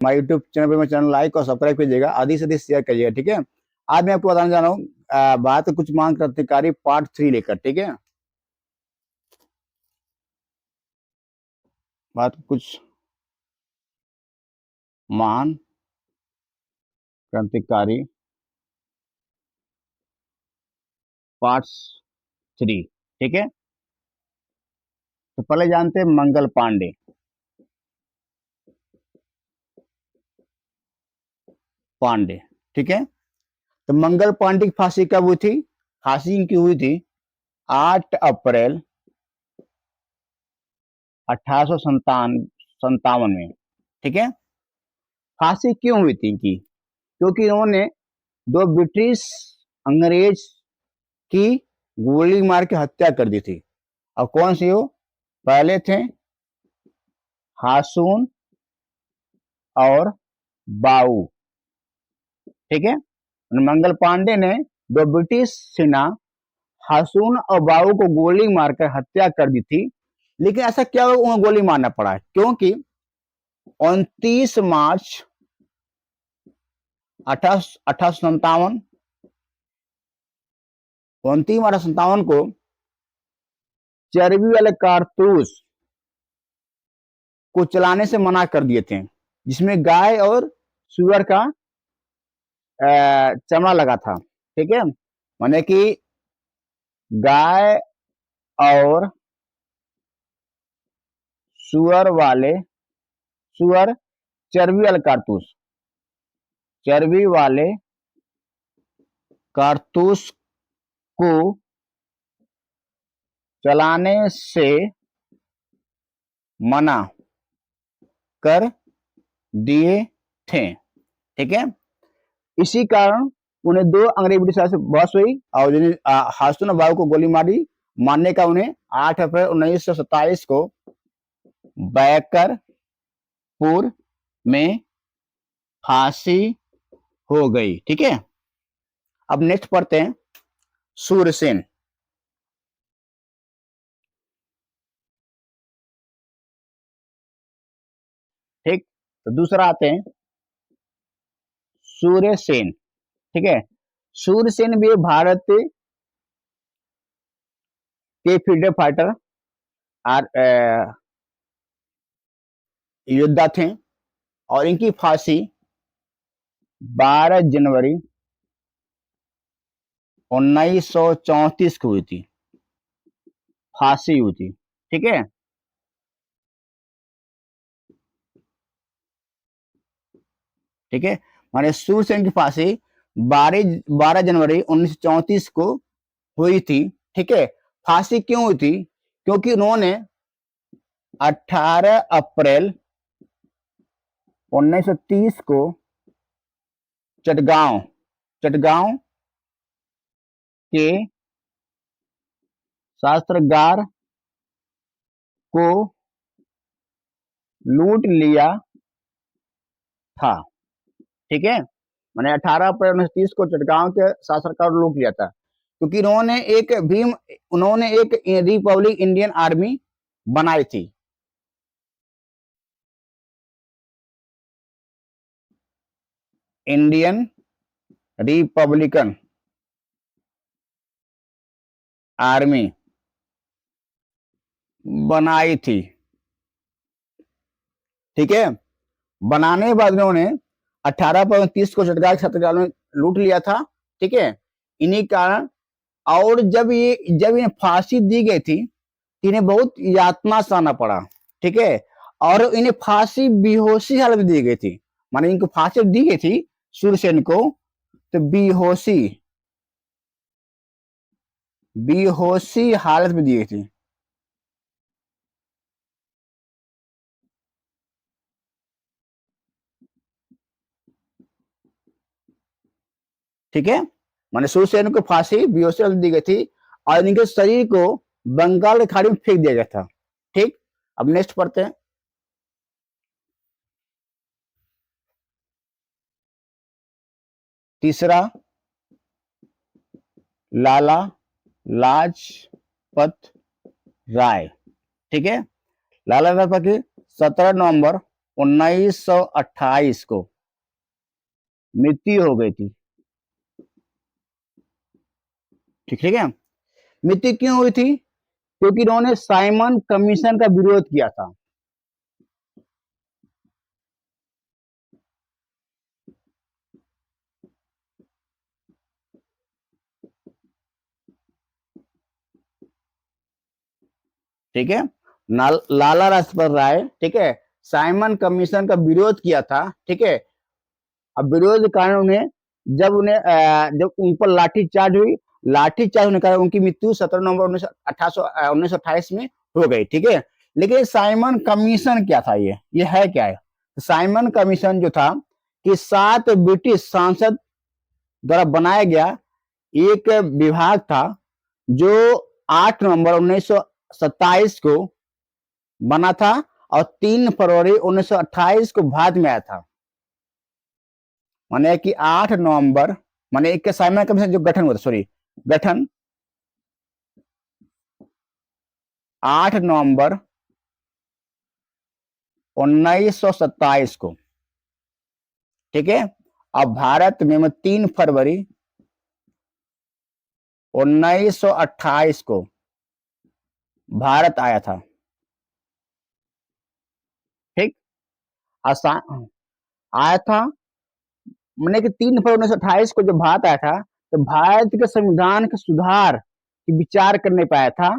हमारे YouTube channel पर, मेरे चैनल लाइक और सब्सक्राइब कीजिएगा, अधिक से अधिक शेयर करिएगा, ठीक है। आज मैं आपको बताने जा रहा हूँ बात कुछ मान क्रांतिकारी पार्ट 3 लेकर, ठीक है। बात कुछ महान क्रांतिकारी पार्ट 3, ठीक है। तो पहले जानते हैं मंगल पांडे। पांडे, ठीक है। तो मंगल पांडे की फांसी कब हुई थी? फांसी इनकी हुई थी 8 अप्रैल 1857 में, ठीक है। फांसी क्यों हुई थी इनकी? क्योंकि इन्होंने दो ब्रिटिश अंग्रेज की गोली मार के हत्या कर दी थी। और कौन सी हो? पहले थे हासून और बाऊ, ठीक है। मंगल पांडे ने दो ब्रिटिश सेना हासून और बाऊ को गोली मारकर हत्या कर दी थी। लेकिन ऐसा क्या उन्हें गोली मारना पड़ा? क्योंकि 29 मार्च 1857 को चर्बी वाले कारतूस को चलाने से मना कर दिए थे, जिसमें गाय और सुअर का चमड़ा लगा था, ठीक है। माने कि गाय और सुअर चर्बी वाले कारतूस, चर्बी वाले कारतूस को चलाने से मना कर दिए थे, ठीक है। इसी कारण उन्हें दो अंग्रेज ब्रिटिश से बहस हुई और हासून बाबू को गोली मारने का उन्हें 8 अप्रैल 1927 को बैकरपुर में फांसी हो गई, ठीक है। अब नेक्स्ट पढ़ते हैं सूर्यसेन, ठीक। तो दूसरा आते हैं सूर्यसेन, ठीक है। सूर्यसेन भी भारत के फ्रीडम फाइटर योद्धा थे और इनकी फांसी 12 जनवरी 1934 को हुई थी। फांसी हुई थी, ठीक है। ठीक है, माने सूर्यसेन की फांसी 12 जनवरी 1934 को हुई थी, ठीक है। फांसी क्यों हुई थी? क्योंकि उन्होंने 18 अप्रैल 1930 को चटगांव के शस्त्रागार को लूट लिया था, ठीक है। मैंने 18 अप्रैल 1930 को चटगांव के शस्त्रागार लूट लिया था, क्योंकि उन्होंने एक रिपब्लिक इंडियन आर्मी बनाई थी। इंडियन रिपब्लिकन आर्मी बनाई थी, ठीक है। बनाने के बाद उन्होंने 18 को चटगांव के छत्तीसगढ़ में लूट लिया था, ठीक है। इन्हीं कारण और जब इन्हें फांसी दी गई थी, इन्हें बहुत यातना सहना पड़ा, ठीक है। और इन्हें फांसी बेहोशी हालत में दी गई थी, माने इनको फांसी दी गई थी सूर्यसेन को, तो बेहोशी हालत में दी गई थी, ठीक है। माने सूर्यसेन को फांसी बेहोशी हालत में दी गई थी और इनके शरीर को बंगाल की खाड़ी में फेंक दिया गया था, ठीक। अब नेक्स्ट पढ़ते हैं तीसरा, लाला लाजपत राय, ठीक है। लाला लाजपत की 17 नवंबर 1928 को मृत्यु हो गई थी। ठीक है, मृत्यु क्यों हुई थी? क्योंकि इन्होंने साइमन कमीशन का विरोध किया था। ठीक है, लाला लाजपत राय, ठीक है, साइमन कमीशन का विरोध किया था। ठीक है, अब विरोध के कारण उन्हें जब उन पर लाठीचार्ज हुई, लाठीचार्ज होने के कारण उनकी मृत्यु 17 नवंबर 1928 में हो गई। ठीक है, लेकिन साइमन कमीशन क्या था? ये है क्या है? साइमन कमीशन जो था कि 7 ब्रिटिश सांसद द्वारा बनाया गया एक विभाग था जो 8 नवंबर 1927 को बना था और 3 फरवरी 1928 को भारत में आया था। माने कि 8 नवंबर, माने एक साइमन कमीशन जो गठन हुआ था, सॉरी, गठन 8 नवंबर 1927 को। ठीक है, अब भारत में 3 फरवरी 1928 को भारत आया था। ठीक, आया था, मैंने कि 3 फरवरी 1928 को जब भारत आया था तो भारत के संविधान के सुधार की विचार करने पाया था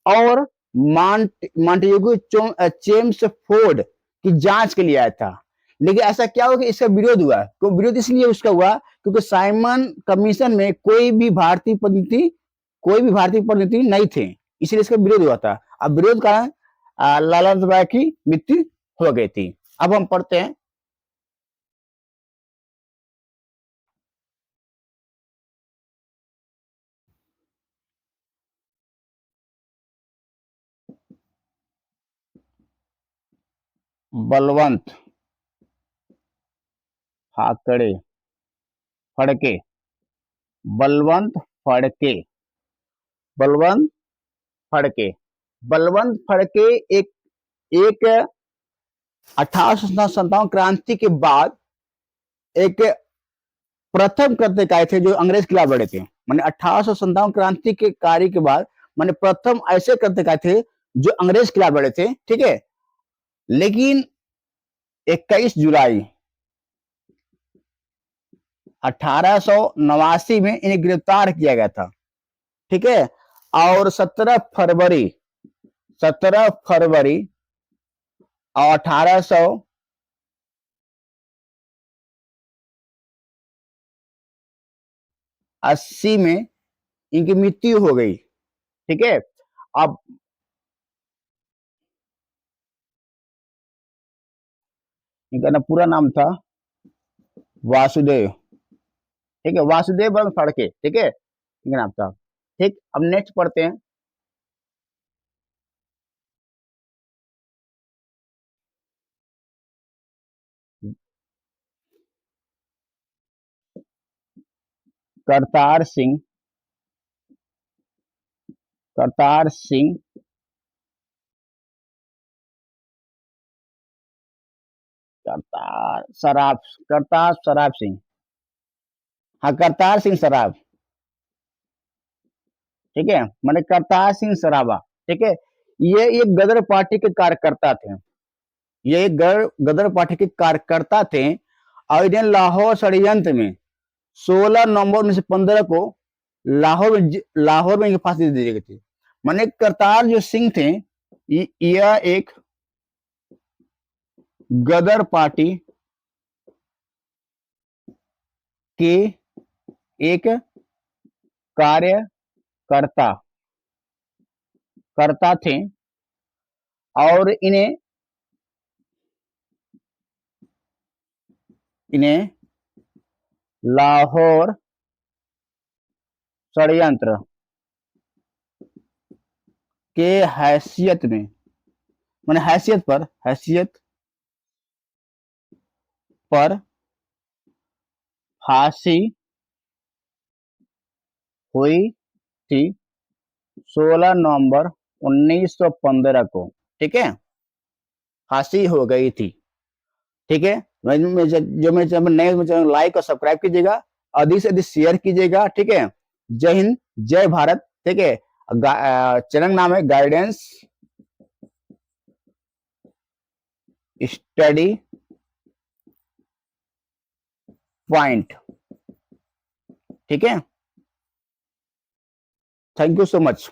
और मॉन्टेग्यू चेम्सफोर्ड की जांच के लिए आया था। लेकिन ऐसा क्या हुआ कि इसका विरोध हुआ? तो विरोध इसलिए उसका हुआ क्योंकि साइमन कमीशन में कोई भी भारतीय प्रतिनिधि नहीं थे, इसलिए इसका विरोध हुआ था। अब विरोध कारण लाला लाजपत राय की मृत्यु हो गई थी। अब हम पढ़ते हैं बलवंत फाकड़े फड़के बलवंत फड़के बलवंत फड़के बलवंत फड़के एक एक 1857 क्रांति के बाद एक प्रथम क्रांतिकारी थे जो अंग्रेज के खिलाफ लड़े थे। मैंने 1857 क्रांति के कार्य के बाद मैंने प्रथम ऐसे क्रांतिकारी थे जो अंग्रेज के खिलाफ लड़े थे। ठीक है, लेकिन 21 जुलाई 1889 में इन्हें गिरफ्तार किया गया था। ठीक है, और 17 फरवरी और 1880 में इनकी मृत्यु हो गई। ठीक है, अब इनका ना पूरा नाम था वासुदेव। ठीक है, वासुदेव बल फड़के। ठीक है, इनका नाम था। ठीक, अब नेक्स्ट पढ़ते हैं करतार सिंह करतार सिंह करतार सराफ करतार सराफ सिंह। हाँ, करतार सिंह सराफ। ठीक है, मैंने करतार सिंह सराबा। ठीक है, ये एक गदर पार्टी के कार्यकर्ता थे। ये एक गदर पार्टी के कार्यकर्ता थे और इन्हें लाहौर षड्यंत्र में 16 नवंबर 1915 को लाहौर में इनकी फांसी दे दी गई थी। मैंने करतार जो सिंह थे, यह एक गदर पार्टी के एक कार्यकर्ता करता थे और इन्हें लाहौर षड्यंत्र के हैसियत में, मैंने हैसियत पर फांसी हुई थी 16 नवंबर 1915 को। ठीक है, फांसी हो गई थी। ठीक है, जो मेरे चैनल नए चैनल लाइक और सब्सक्राइब कीजिएगा, अधिक से अधिक शेयर कीजिएगा। ठीक है, जय हिंद, जय भारत। ठीक है, चैनल नाम है गाइडेंस स्टडी पॉइंट। ठीक है, थैंक यू सो मच।